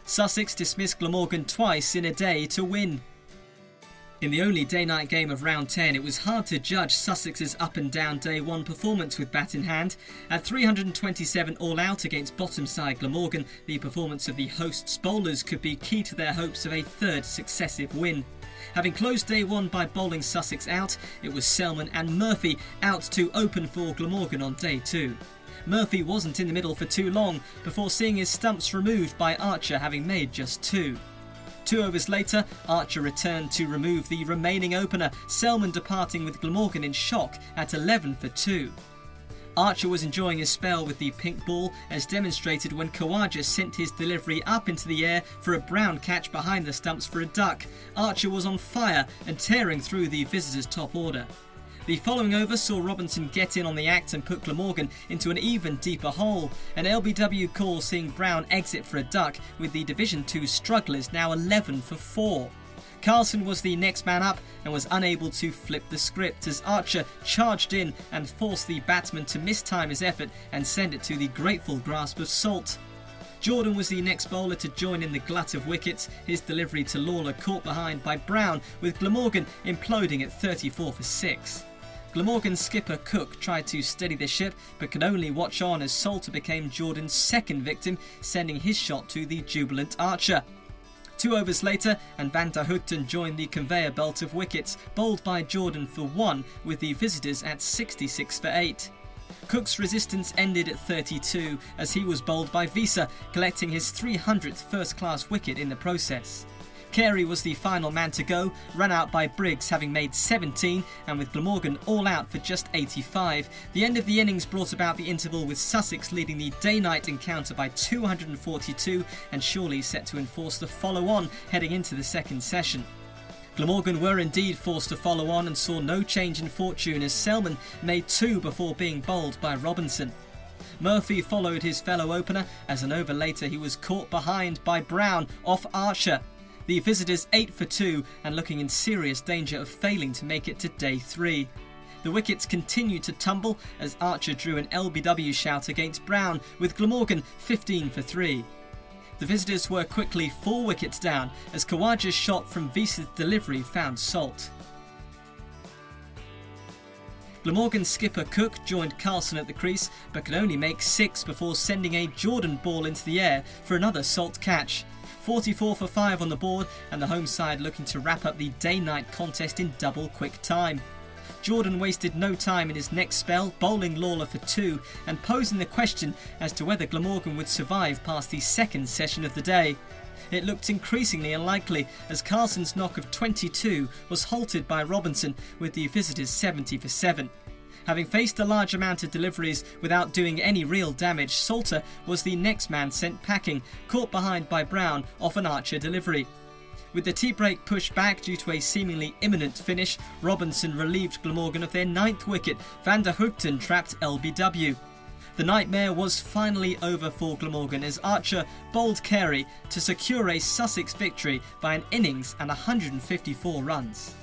Sussex dismissed Glamorgan twice in a day to win. In the only day-night game of round 10, it was hard to judge Sussex's up-and-down day 1 performance with bat in hand. At 327 all-out against bottom-side Glamorgan, the performance of the hosts' bowlers could be key to their hopes of a third successive win. Having closed day 1 by bowling Sussex out, it was Selman and Murphy out to open for Glamorgan on day 2. Murphy wasn't in the middle for too long before seeing his stumps removed by Archer, having made just 2. 2 overs later, Archer returned to remove the remaining opener, Selman departing with Glamorgan in shock at 11 for 2. Archer was enjoying his spell with the pink ball, as demonstrated when Khawaja sent his delivery up into the air for a brown catch behind the stumps for a duck. Archer was on fire and tearing through the visitors' top order. The following over saw Robinson get in on the act and put Glamorgan into an even deeper hole. An LBW call seeing Brown exit for a duck, with the Division 2 strugglers now 11 for 4. Carlson was the next man up and was unable to flip the script as Archer charged in and forced the batsman to mistime his effort and send it to the grateful grasp of Salt. Jordan was the next bowler to join in the glut of wickets, his delivery to Lawler caught behind by Brown, with Glamorgan imploding at 34 for 6. Glamorgan skipper Cook tried to steady the ship but could only watch on as Salter became Jordan's second victim, sending his shot to the jubilant Archer. 2 overs later and Van der Hoogten joined the conveyor belt of wickets, bowled by Jordan for 1, with the visitors at 66 for 8. Cook's resistance ended at 32 as he was bowled by Visa, collecting his 300th first-class wicket in the process. Carey was the final man to go, run out by Briggs having made 17, and with Glamorgan all out for just 85. The end of the innings brought about the interval, with Sussex leading the day-night encounter by 242 and surely set to enforce the follow-on heading into the second session. Glamorgan were indeed forced to follow on and saw no change in fortune as Selman made 2 before being bowled by Robinson. Murphy followed his fellow opener as an over later he was caught behind by Brown off Archer. The visitors 8 for 2 and looking in serious danger of failing to make it to day 3. The wickets continued to tumble as Archer drew an LBW shout against Brown, with Glamorgan 15 for 3. The visitors were quickly 4 wickets down as Khawaja's shot from Visa's delivery found Salt. Glamorgan skipper Cook joined Carlson at the crease but could only make 6 before sending a Jordan ball into the air for another Salt catch. 44 for 5 on the board, and the home side looking to wrap up the day-night contest in double quick time. Jordan wasted no time in his next spell, bowling Lawler for 2 and posing the question as to whether Glamorgan would survive past the second session of the day. It looked increasingly unlikely as Carlson's knock of 22 was halted by Robinson, with the visitors 70 for 7. Having faced a large amount of deliveries without doing any real damage, Salter was the next man sent packing, caught behind by Brown off an Archer delivery. With the tea break pushed back due to a seemingly imminent finish, Robinson relieved Glamorgan of their 9th wicket. Van der Hoogten trapped LBW. The nightmare was finally over for Glamorgan as Archer bowled Carey to secure a Sussex victory by an innings and 154 runs.